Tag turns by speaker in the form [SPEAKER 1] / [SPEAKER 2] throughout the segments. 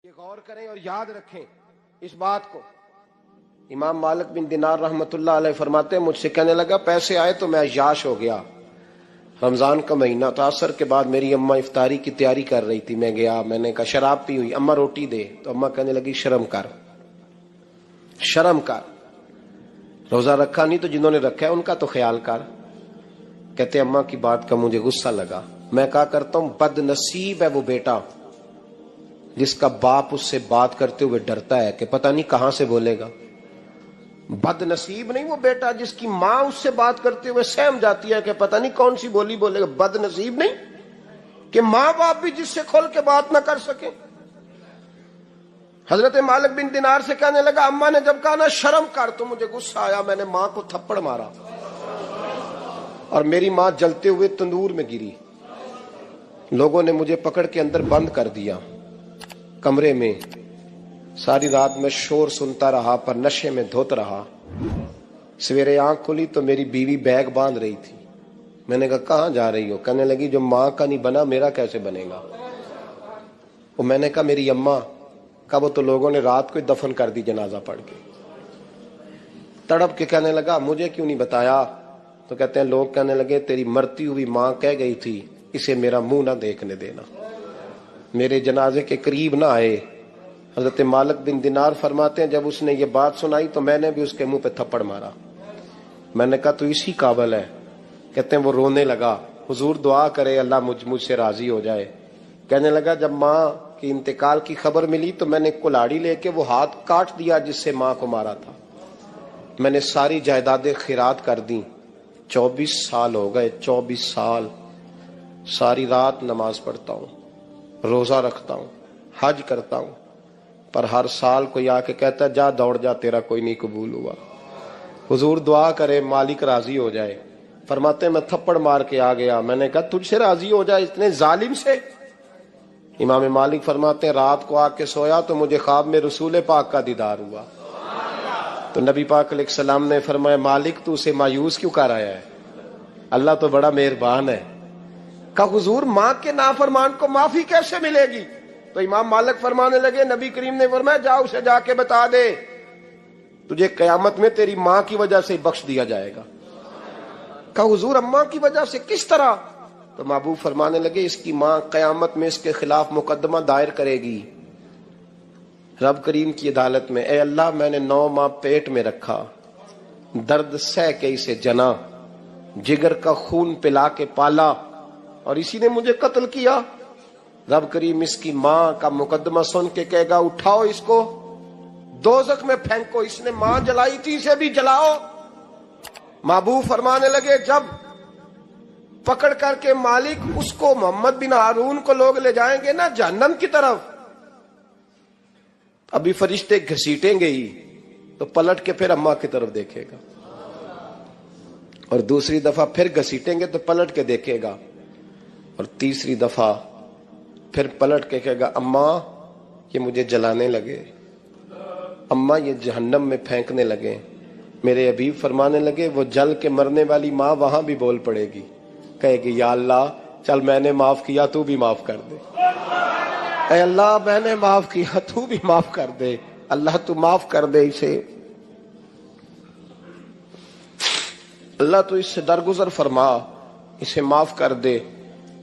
[SPEAKER 1] یہ غور کریں اور یاد رکھیں اس بات کو. امام مالک بن دینار رحمت اللہ علیہ فرماتے ہیں مجھ سے کہنے لگا پیسے آئے تو میں عیاش ہو گیا. رمضان کا مہینہ تھا. عصر کے بعد میری اماں افطاری کی تیاری کر رہی تھی. میں گیا, میں نے کہا شراب پی ہوئی, اماں روٹی دے. تو اماں کہنے لگی شرم کر, شرم کر, روزہ رکھا نہیں تو جنہوں نے رکھا ہے ان کا تو خیال کر. کہتے اماں کی بات کا مجھے غصہ لگا. میں کہا کرتا ہوں بد نصیب ہے وہ بیٹا جس کا باپ اس سے بات کرتے ہوئے ڈرتا ہے کہ پتہ نہیں کہاں سے بولے گا. بد نصیب نہیں وہ بیٹا جس کی ماں اس سے بات کرتے ہوئے سہم جاتی ہے کہ پتہ نہیں کون سی بولی بولے گا. بد نصیب نہیں کہ ماں باپ بھی جس سے کھل کے بات نہ کر سکیں. حضرت مالک بن دینار سے کہنے لگا اماں نے جب کہا نا شرم کر تو مجھے غصہ آیا. میں نے ماں کو تھپڑ مارا اور میری ماں جلتے ہوئے تندور میں گری. لوگوں نے مجھے پکڑ کے اندر بند کر دیا کمرے میں. ساری رات میں شور سنتا رہا پر نشے میں دھوت رہا. سویرے آنکھ کھلی تو میری بیوی بیگ باندھ رہی تھی. میں نے کہا کہاں جا رہی ہو؟ کہنے لگی جو ماں کا نہیں بنا میرا کیسے بنے گا. وہ میں نے کہا میری اماں کا وہ تو لوگوں نے رات کو دفن کر دی جنازہ پڑھ کے. تڑپ کے کہنے لگا مجھے کیوں نہیں بتایا؟ تو کہتے ہیں لوگ کہنے لگے تیری مرتی ہوئی ماں کہہ گئی تھی اسے میرا منہ نہ دیکھنے دینا, میرے جنازے کے قریب نہ آئے. حضرت مالک بن دینار فرماتے ہیں جب اس نے یہ بات سنائی تو میں نے بھی اس کے منہ پہ تھپڑ مارا. میں نے کہا تو اسی قابل ہے. کہتے ہیں وہ رونے لگا, حضور دعا کرے اللہ مجھ سے راضی ہو جائے. کہنے لگا جب ماں کی انتقال کی خبر ملی تو میں نے کلاڑی لے کے وہ ہاتھ کاٹ دیا جس سے ماں کو مارا تھا. میں نے ساری جائیدادیں خیرات کر دیں. 24 سال ہو گئے, 24 سال. ساری رات نماز پڑھتا ہوں, روزہ رکھتا ہوں, حج کرتا ہوں, پر ہر سال کوئی آ کے کہتا ہے جا دوڑ جا تیرا کوئی نہیں قبول ہوا. حضور دعا کرے مالک راضی ہو جائے. فرماتے ہیں میں تھپڑ مار کے آ گیا. میں نے کہا تجھ سے راضی ہو جائے اتنے ظالم سے؟ امام مالک فرماتے ہیں رات کو آ کے سویا تو مجھے خواب میں رسول پاک کا دیدار ہوا. تو نبی پاک علیہ السلام نے فرمایا مالک تو اسے مایوس کیوں کر آیا ہے, اللہ تو بڑا مہربان ہے. کہ حضور ماں کے نافرمان کو معافی کیسے ملے گی؟ تو امام مالک فرمانے لگے نبی کریم نے فرمایا جا اسے جا کے بتا دے تجھے قیامت میں تیری ماں کی وجہ سے بخش دیا جائے گا. کہ حضور اماں کی وجہ سے کس طرح؟ تو محبوب فرمانے لگے اس کی ماں قیامت میں اس کے خلاف مقدمہ دائر کرے گی رب کریم کی عدالت میں. اے اللہ میں نے 9 ماہ پیٹ میں رکھا, درد سہ کے اسے جنا, جگر کا خون پلا کے پالا اور اسی نے مجھے قتل کیا. رب کریم اس کی ماں کا مقدمہ سن کے کہے گا اٹھاؤ اس کو دوزخ میں پھینکو, اس نے ماں جلائی تھی اسے بھی جلاؤ. محبوب فرمانے لگے جب پکڑ کر کے مالک اس کو محمد بن ہارون کو لوگ لے جائیں گے نا جہنم کی طرف, ابھی فرشتے گھسیٹیں گے ہی تو پلٹ کے پھر اماں کی طرف دیکھے گا اور دوسری دفعہ پھر گھسیٹیں گے تو پلٹ کے دیکھے گا اور تیسری دفعہ پھر پلٹ کے کہے گا اماں یہ مجھے جلانے لگے, اماں یہ جہنم میں پھینکنے لگے. میرے حبیب فرمانے لگے وہ جل کے مرنے والی ماں وہاں بھی بول پڑے گی, کہے گی یا اللہ چل میں نے معاف کیا تو بھی معاف کر دے. اے اللہ میں نے معاف کیا تو بھی معاف کر دے, اللہ تو معاف کر دے اسے, اللہ تو اس سے درگزر فرما, اسے معاف کر دے.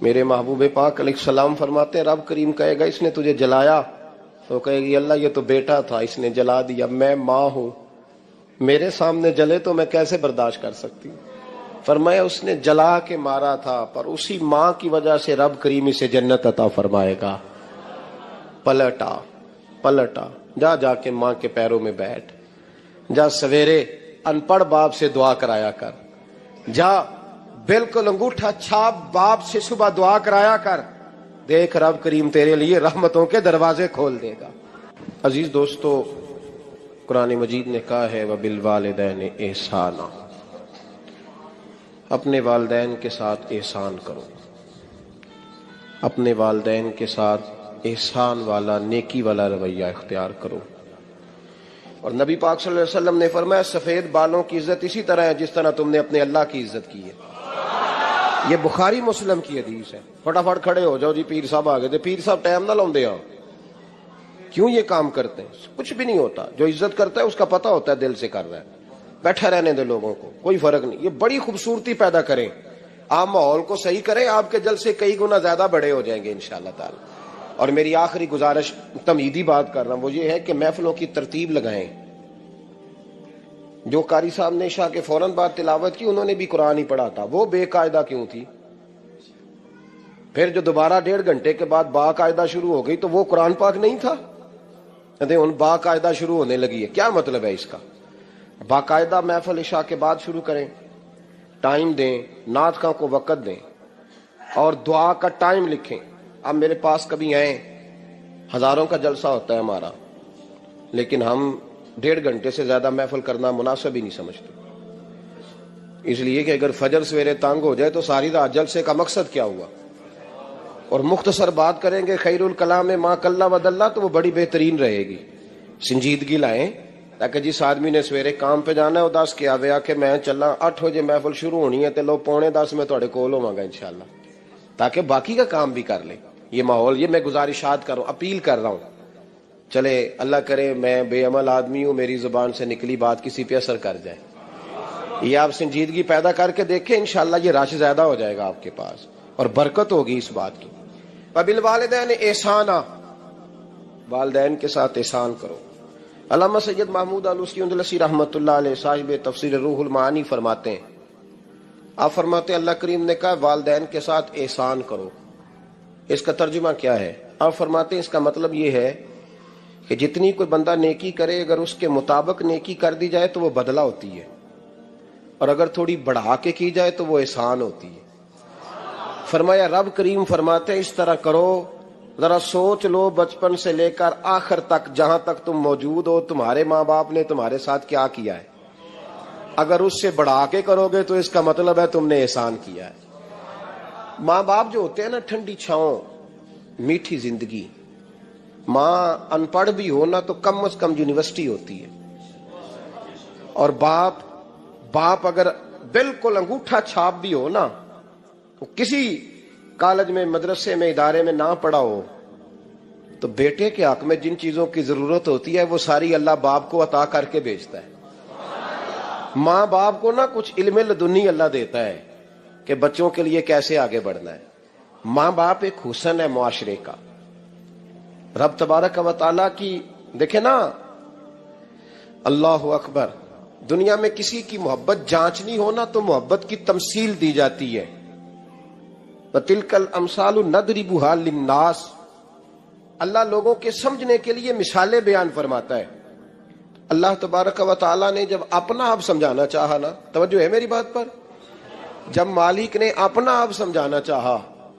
[SPEAKER 1] میرے محبوب پاک علیہ السلام فرماتے ہیں رب کریم کہے گا اس نے تجھے جلایا, تو کہے گی اللہ یہ تو بیٹا تھا اس نے جلا دیا, میں ماں ہوں میرے سامنے جلے تو میں کیسے برداشت کر سکتی ہوں. فرمایا اس نے جلا کے مارا تھا پر اسی ماں کی وجہ سے رب کریم اسے جنت عطا فرمائے گا. پلٹا جا کے ماں کے پیروں میں بیٹھ, جا سویرے ان پڑھ باپ سے دعا کرایا کر, جا بالکل انگوٹھا چھاپ باپ سے صبح دعا کرایا کر, دیکھ رب کریم تیرے لیے رحمتوں کے دروازے کھول دے گا. عزیز دوستو قرآن مجید نے کہا ہے وَبِالْوَالِدَيْنِ احسانا, اپنے والدین کے ساتھ احسان کرو, اپنے والدین کے ساتھ احسان والا نیکی والا رویہ اختیار کرو. اور نبی پاک صلی اللہ علیہ وسلم نے فرمایا سفید بالوں کی عزت اسی طرح ہے جس طرح تم نے اپنے اللہ کی عزت کی ہے. یہ بخاری مسلم کی حدیث ہے. فٹافٹ کھڑے ہو جاؤ جی پیر صاحب آ گئے. پیر صاحب ٹائم نہ لاؤندے آ کیوں یہ کام کرتے ہیں؟ کچھ بھی نہیں ہوتا. جو عزت کرتا ہے اس کا پتہ ہوتا ہے دل سے کر رہا ہے. بیٹھا رہنے دے لوگوں کو، کوئی فرق نہیں. یہ بڑی خوبصورتی پیدا کریں، آپ ماحول کو صحیح کریں، آپ کے جلسے کئی گنا زیادہ بڑے ہو جائیں گے انشاءاللہ تعالی. اور میری آخری گزارش، تمہیدی بات کر رہا ہوں، وہ یہ ہے کہ محفلوں کی ترتیب لگائیں. جو قاری صاحب نے عشاء کے فوراً بعد تلاوت کی، انہوں نے بھی قرآن ہی پڑھا تھا، وہ بے قاعدہ کیوں تھی؟ پھر جو دوبارہ 1.5 گھنٹے کے بعد باقاعدہ شروع ہو گئی تو وہ قرآن پاک نہیں تھا؟ ان باقاعدہ شروع ہونے لگی ہے، کیا مطلب ہے اس کا؟ باقاعدہ محفل عشاء کے بعد شروع کریں، ٹائم دیں، نعت خواں کو وقت دیں، اور دعا کا ٹائم لکھیں. اب میرے پاس کبھی آئیں، ہزاروں کا جلسہ ہوتا ہے ہمارا، لیکن ہم 1.5 گھنٹے سے زیادہ محفل کرنا مناسب ہی نہیں سمجھتے. اس لیے کہ اگر فجر سویرے تانگ ہو جائے تو ساری رات جلسے کا مقصد کیا ہوا؟ اور مختصر بات کریں گے خیر الکلام ما کل و دلہ، تو وہ بڑی بہترین رہے گی. سنجیدگی لائیں، تاکہ جس آدمی نے سویرے کام پہ جانا ہے وہ 10 کیا ویا کہ میں چلا 8 بجے محفل شروع ہونی ہے تے لو 9:45 میں تھوڑے کول ہوواں گا انشاءاللہ، تاکہ باقی کا کام بھی کر لیں. یہ ماحول، یہ میں گزارشات کر رہا ہوں، اپیل کر رہا ہوں. چلے اللہ کرے میں بے عمل آدمی ہوں، میری زبان سے نکلی بات کسی پہ اثر کر جائے. یہ آپ سنجیدگی پیدا کر کے دیکھیں، انشاءاللہ یہ رش زیادہ ہو جائے گا آپ کے پاس اور برکت ہوگی اس بات کی. وبالوالدین احسانا، والدین کے ساتھ احسان کرو. علامہ سید محمود آلوسی اندلسی رحمۃ اللہ علیہ صاحب تفسیر روح المعانی فرماتے ہیں، آپ فرماتے ہیں اللہ کریم نے کہا والدین کے ساتھ احسان کرو. اس کا ترجمہ کیا ہے؟ آپ فرماتے ہیں اس کا مطلب یہ ہے کہ جتنی کوئی بندہ نیکی کرے، اگر اس کے مطابق نیکی کر دی جائے تو وہ بدلہ ہوتی ہے، اور اگر تھوڑی بڑھا کے کی جائے تو وہ احسان ہوتی ہے. فرمایا رب کریم فرماتے ہیں اس طرح کرو، ذرا سوچ لو بچپن سے لے کر آخر تک جہاں تک تم موجود ہو تمہارے ماں باپ نے تمہارے ساتھ کیا کیا ہے. اگر اس سے بڑھا کے کرو گے تو اس کا مطلب ہے تم نے احسان کیا ہے. ماں باپ جو ہوتے ہیں نا، ٹھنڈی چھاؤں، میٹھی زندگی. ماں ان پڑھ بھی ہو نا تو کم از کم یونیورسٹی ہوتی ہے، اور باپ اگر بالکل انگوٹھا چھاپ بھی ہو نا، تو کسی کالج میں، مدرسے میں، ادارے میں نہ پڑھا ہو، تو بیٹے کے حق میں جن چیزوں کی ضرورت ہوتی ہے وہ ساری اللہ باپ کو عطا کر کے بھیجتا ہے. ماں باپ کو نا کچھ علم لدنی اللہ دیتا ہے کہ بچوں کے لیے کیسے آگے بڑھنا ہے. ماں باپ ایک حسن ہے معاشرے کا. رب تبارک و تعالیٰ کی دیکھیں نا، اللہ اکبر، دنیا میں کسی کی محبت جانچنی ہو نا تو محبت کی تمثیل دی جاتی ہے. وَتِلْكَ الْأَمْثَالُ نَضْرِبُهَا لِلنَّاسِ، اللہ لوگوں کے سمجھنے کے لیے مثالیں بیان فرماتا ہے. اللہ تبارک و تعالیٰ نے جب اپنا آپ سمجھانا چاہا نا، توجہ ہے میری بات پر، جب مالک نے اپنا آپ سمجھانا چاہا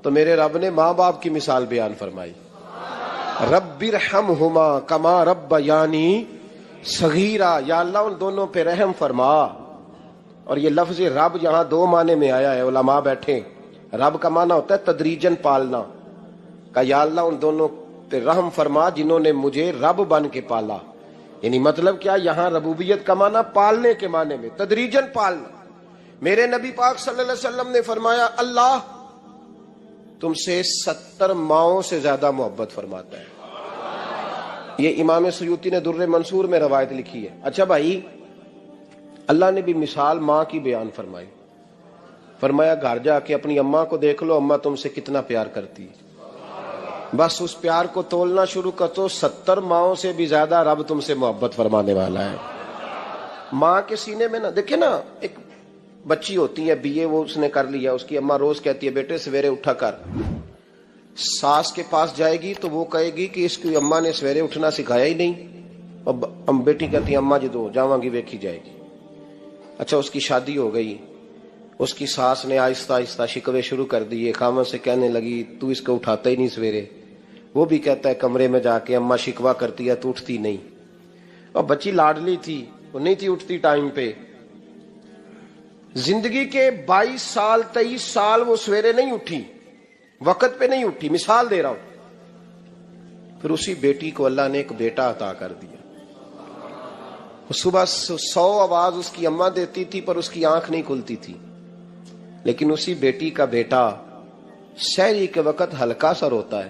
[SPEAKER 1] تو میرے رب نے ماں باپ کی مثال بیان فرمائی. رب ارحمہما کما ربیانی صغیرا، یا اللہ ان دونوں پہ رحم فرما. اور یہ لفظ رب یہاں 2 معنی میں آیا ہے، علماء بیٹھے. رب کا معنی ہوتا ہے تدریجن پالنا، کہ یا اللہ ان دونوں پہ رحم فرما جنہوں نے مجھے رب بن کے پالا. یعنی مطلب کیا؟ یہاں ربوبیت کا معنی پالنے کے معنی میں، تدریجن پالنا. میرے نبی پاک صلی اللہ علیہ وسلم نے فرمایا اللہ تم سے 70 ماؤں سے زیادہ محبت فرماتا ہے. یہ امام سیوطی نے در منصور میں روایت لکھی ہے. اچھا بھائی، اللہ نے بھی مثال ماں کی بیان فرمائی. فرمایا گھر جا کے اپنی اماں کو دیکھ لو، اماں تم سے کتنا پیار کرتی ہے. بس اس پیار کو تولنا شروع کر تو 70 ماؤں سے بھی زیادہ رب تم سے محبت فرمانے والا ہے. ماں کے سینے میں نا، دیکھیں نا، ایک بچی ہوتی ہے BA، وہ اس نے کر لیا، اس کی اماں روز کہتی ہے بیٹے سویرے اٹھا کر. ساس کے پاس جائے گی تو وہ کہے گی کہ اس کی اماں نے سویرے اٹھنا سکھایا ہی نہیں. اب بیٹی کہتی ہے اماں جدو جاواں گی ویکھی جائے گی. اچھا اس کی شادی ہو گئی، اس کی ساس نے آہستہ آہستہ شکوے شروع کر دیے، خامن سے کہنے لگی تو اس کو اٹھاتا ہی نہیں سویرے. وہ بھی کہتا ہے کمرے میں جا کے اماں شکوا کرتی ہے تو اٹھتی نہیں. اور بچی لاڈلی تھی، وہ نہیں تھی اٹھتی ٹائم پہ. زندگی کے 22 سال 23 سال وہ سویرے نہیں اٹھی، وقت پہ نہیں اٹھی. مثال دے رہا ہوں. پھر اسی بیٹی کو اللہ نے ایک بیٹا عطا کر دیا. صبح 100 آواز اس کی اماں دیتی تھی پر اس کی آنکھ نہیں کھلتی تھی، لیکن اسی بیٹی کا بیٹا سحری کے وقت ہلکا سا روتا ہے،